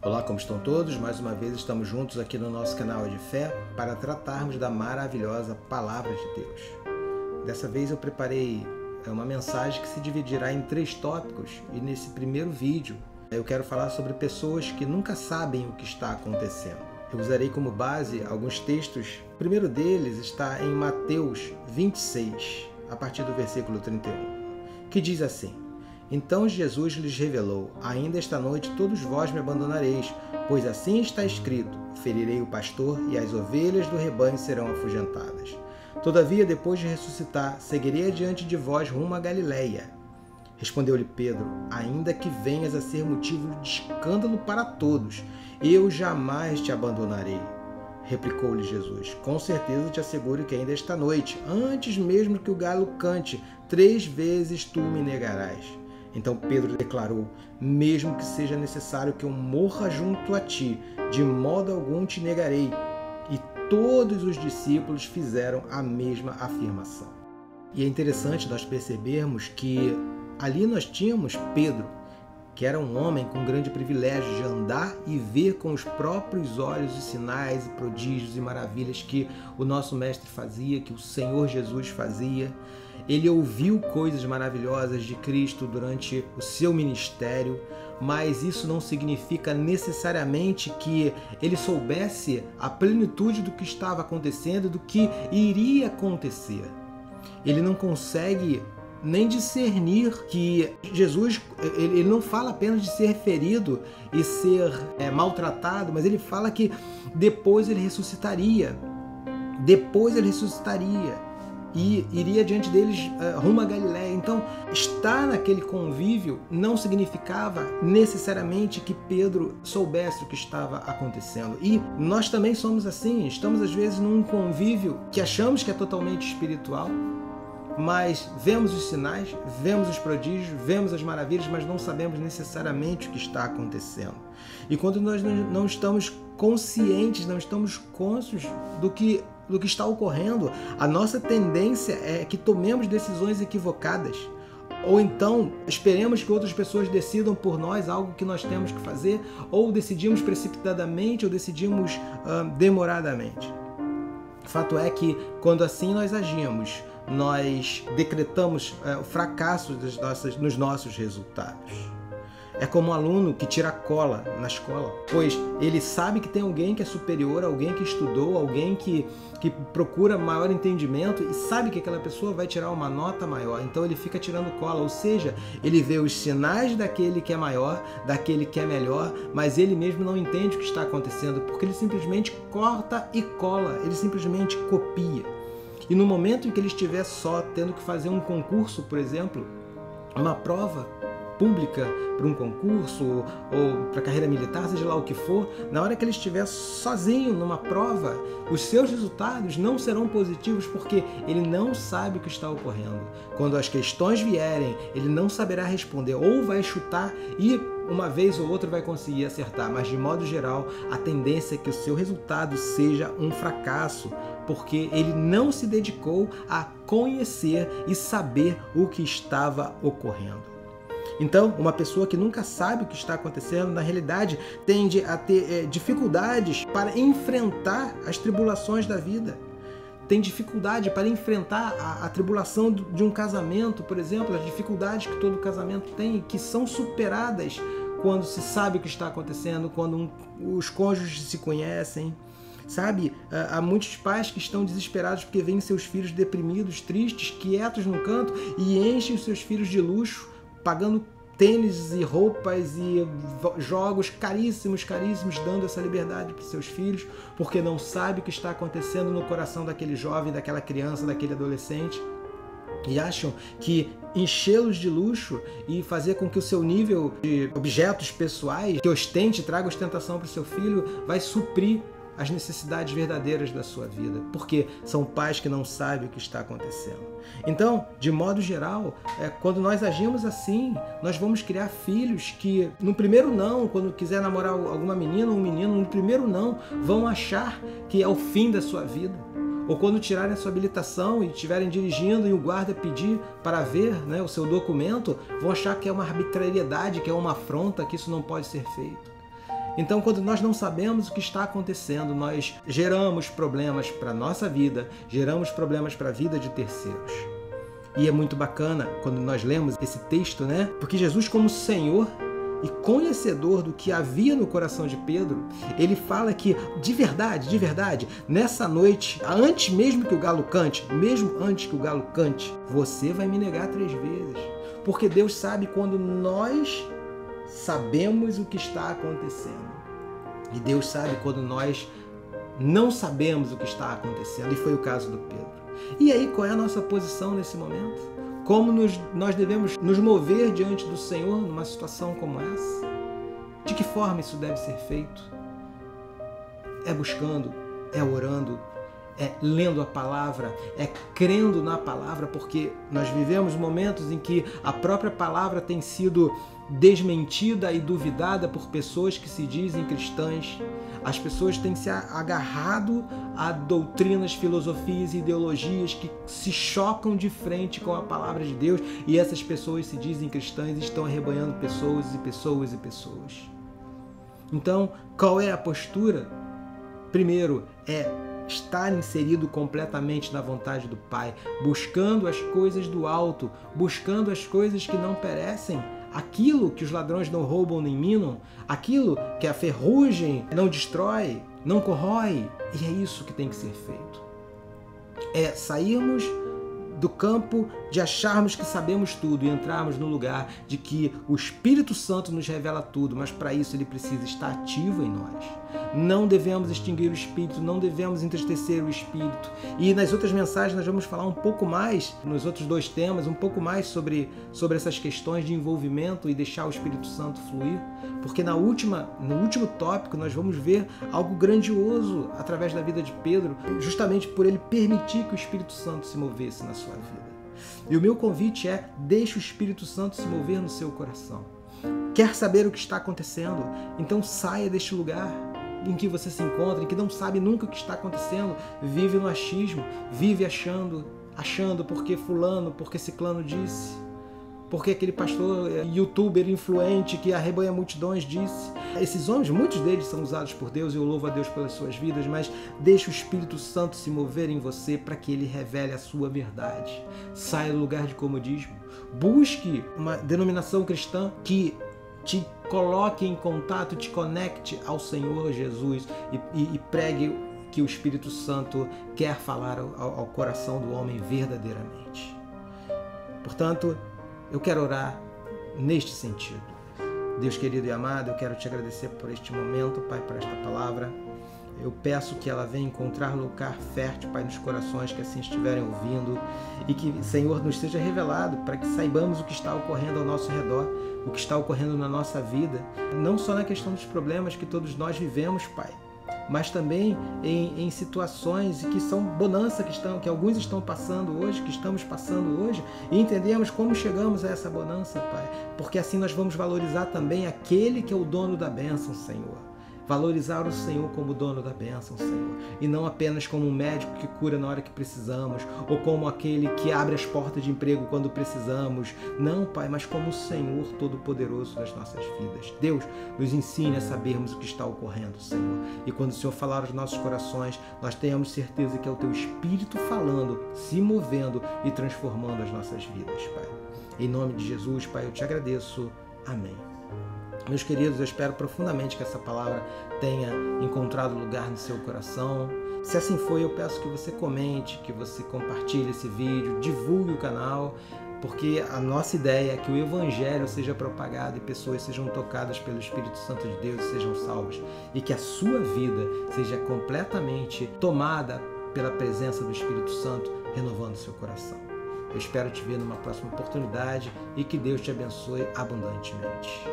Olá, como estão todos? Mais uma vez estamos juntos aqui no nosso canal de fé para tratarmos da maravilhosa Palavra de Deus. Dessa vez eu preparei uma mensagem que se dividirá em 3 tópicos e nesse primeiro vídeo eu quero falar sobre pessoas que nunca sabem o que está acontecendo. Eu usarei como base alguns textos. O primeiro deles está em Mateus 26, a partir do versículo 31, que diz assim: Então Jesus lhes revelou: Ainda esta noite todos vós me abandonareis, pois assim está escrito: Ferirei o pastor e as ovelhas do rebanho serão afugentadas. Todavia, depois de ressuscitar, seguirei adiante de vós rumo a Galileia. Respondeu-lhe Pedro: Ainda que venhas a ser motivo de escândalo para todos, eu jamais te abandonarei. Replicou-lhe Jesus: Com certeza te asseguro que ainda esta noite, antes mesmo que o galo cante, 3 vezes tu me negarás. Então Pedro declarou: Mesmo que seja necessário que eu morra junto a ti, de modo algum te negarei. E todos os discípulos fizeram a mesma afirmação. E é interessante nós percebermos que ali nós tínhamos Pedro, que era um homem com grande privilégio de andar e ver com os próprios olhos os sinais e prodígios e maravilhas que o nosso Mestre fazia, que o Senhor Jesus fazia. Ele ouviu coisas maravilhosas de Cristo durante o seu ministério, mas isso não significa necessariamente que ele soubesse a plenitude do que estava acontecendo, do que iria acontecer. Ele não consegue nem discernir que Jesus, ele não fala apenas de ser ferido e ser maltratado, mas ele fala que depois ele ressuscitaria. Depois ele ressuscitaria e iria diante deles rumo a Galileia. Então, estar naquele convívio não significava necessariamente que Pedro soubesse o que estava acontecendo. E nós também somos assim, estamos às vezes num convívio que achamos que é totalmente espiritual, mas vemos os sinais, vemos os prodígios, vemos as maravilhas, mas não sabemos necessariamente o que está acontecendo. E quando nós não estamos conscientes, não estamos cônscios do que está ocorrendo, a nossa tendência é que tomemos decisões equivocadas. Ou então esperemos que outras pessoas decidam por nós algo que nós temos que fazer, ou decidimos precipitadamente, ou decidimos demoradamente. O fato é que quando assim nós agimos, nós decretamos o fracasso nos nossos resultados. É como um aluno que tira cola na escola, pois ele sabe que tem alguém que é superior, alguém que estudou, alguém que procura maior entendimento e sabe que aquela pessoa vai tirar uma nota maior, então ele fica tirando cola, ou seja, ele vê os sinais daquele que é maior, daquele que é melhor, mas ele mesmo não entende o que está acontecendo, porque ele simplesmente corta e cola, ele simplesmente copia. E no momento em que ele estiver só tendo que fazer um concurso, por exemplo, uma prova pública para um concurso ou para a carreira militar, seja lá o que for, na hora que ele estiver sozinho numa prova, os seus resultados não serão positivos porque ele não sabe o que está ocorrendo. Quando as questões vierem, ele não saberá responder, ou vai chutar e uma vez ou outra vai conseguir acertar, mas de modo geral a tendência é que o seu resultado seja um fracasso, porque ele não se dedicou a conhecer e saber o que estava ocorrendo. Então, uma pessoa que nunca sabe o que está acontecendo, na realidade, tende a ter dificuldades para enfrentar as tribulações da vida. Tem dificuldade para enfrentar a tribulação de um casamento, por exemplo, as dificuldades que todo casamento tem, que são superadas quando se sabe o que está acontecendo, quando os cônjuges se conhecem. Sabe, há muitos pais que estão desesperados porque veem seus filhos deprimidos, tristes, quietos no canto e enchem os seus filhos de luxo, pagando tênis e roupas e jogos caríssimos, dando essa liberdade para os seus filhos, porque não sabe o que está acontecendo no coração daquele jovem, daquela criança, daquele adolescente. E acham que enchê-los de luxo e fazer com que o seu nível de objetos pessoais, que ostente, traga ostentação para o seu filho, vai suprir as necessidades verdadeiras da sua vida, porque são pais que não sabem o que está acontecendo. Então, de modo geral, quando nós agimos assim, nós vamos criar filhos que, no primeiro não, quando quiser namorar alguma menina ou um menino, no primeiro não, vão achar que é o fim da sua vida. Ou quando tirarem a sua habilitação e estiverem dirigindo e o guarda pedir para ver, o seu documento, vão achar que é uma arbitrariedade, que é uma afronta, que isso não pode ser feito. Então, quando nós não sabemos o que está acontecendo, nós geramos problemas para a nossa vida, geramos problemas para a vida de terceiros. E é muito bacana quando nós lemos esse texto, né? Porque Jesus, como Senhor e conhecedor do que havia no coração de Pedro, ele fala que, de verdade, nessa noite, antes mesmo que o galo cante, você vai me negar 3 vezes. Porque Deus sabe quando nós sabemos o que está acontecendo. E Deus sabe quando nós não sabemos o que está acontecendo. E foi o caso do Pedro. E aí, qual é a nossa posição nesse momento? Como nós devemos nos mover diante do Senhor numa situação como essa? De que forma isso deve ser feito? É buscando, é orando, é lendo a palavra, é crendo na palavra, porque nós vivemos momentos em que a própria palavra tem sido desmentida e duvidada por pessoas que se dizem cristãs. As pessoas têm se agarrado a doutrinas, filosofias e ideologias que se chocam de frente com a palavra de Deus, e essas pessoas se dizem cristãs e estão arrebanhando pessoas e pessoas e pessoas. Então, qual é a postura? Primeiro, é estar inserido completamente na vontade do Pai, buscando as coisas do alto, buscando as coisas que não perecem, aquilo que os ladrões não roubam nem minam, aquilo que a ferrugem não destrói, não corrói. E é isso que tem que ser feito. É sairmos do campo de acharmos que sabemos tudo e entrarmos no lugar de que o Espírito Santo nos revela tudo, mas para isso ele precisa estar ativo em nós. Não devemos extinguir o Espírito, não devemos entristecer o Espírito. E nas outras mensagens nós vamos falar um pouco mais, nos outros 2 temas, um pouco mais sobre essas questões de envolvimento e deixar o Espírito Santo fluir, porque no último tópico nós vamos ver algo grandioso através da vida de Pedro, justamente por ele permitir que o Espírito Santo se movesse na sua vida. E o meu convite é: deixe o Espírito Santo se mover no seu coração. Quer saber o que está acontecendo? Então saia deste lugar em que você se encontra, em que não sabe nunca o que está acontecendo, vive no achismo, vive achando porque fulano, porque ciclano disse, porque aquele pastor, youtuber, influente que arrebanha multidões disse. Esses homens, muitos deles são usados por Deus e eu louvo a Deus pelas suas vidas, mas deixe o Espírito Santo se mover em você para que ele revele a sua verdade. Saia do lugar de comodismo, busque uma denominação cristã que te coloque em contato, te conecte ao Senhor Jesus e pregue que o Espírito Santo quer falar ao coração do homem verdadeiramente. Portanto, eu quero orar neste sentido. Deus querido e amado, eu quero te agradecer por este momento, Pai, por esta palavra. Eu peço que ela venha encontrar lugar fértil, Pai, nos corações que assim estiverem ouvindo, e que, Senhor, nos seja revelado para que saibamos o que está ocorrendo ao nosso redor, o que está ocorrendo na nossa vida, não só na questão dos problemas que todos nós vivemos, Pai, mas também em situações que são bonança, que alguns estão passando hoje, que estamos passando hoje, e entendemos como chegamos a essa bonança, Pai, porque assim nós vamos valorizar também aquele que é o dono da bênção, Senhor. Valorizar o Senhor como dono da bênção, Senhor, e não apenas como um médico que cura na hora que precisamos, ou como aquele que abre as portas de emprego quando precisamos. Não, Pai, mas como o Senhor Todo-Poderoso das nossas vidas. Deus, nos ensine a sabermos o que está ocorrendo, Senhor. E quando o Senhor falar aos nossos corações, nós tenhamos certeza que é o Teu Espírito falando, se movendo e transformando as nossas vidas, Pai. Em nome de Jesus, Pai, eu te agradeço. Amém. Meus queridos, eu espero profundamente que essa palavra tenha encontrado lugar no seu coração. Se assim foi, eu peço que você comente, que você compartilhe esse vídeo, divulgue o canal, porque a nossa ideia é que o Evangelho seja propagado e pessoas sejam tocadas pelo Espírito Santo de Deus e sejam salvas, e que a sua vida seja completamente tomada pela presença do Espírito Santo, renovando o seu coração. Eu espero te ver numa próxima oportunidade e que Deus te abençoe abundantemente.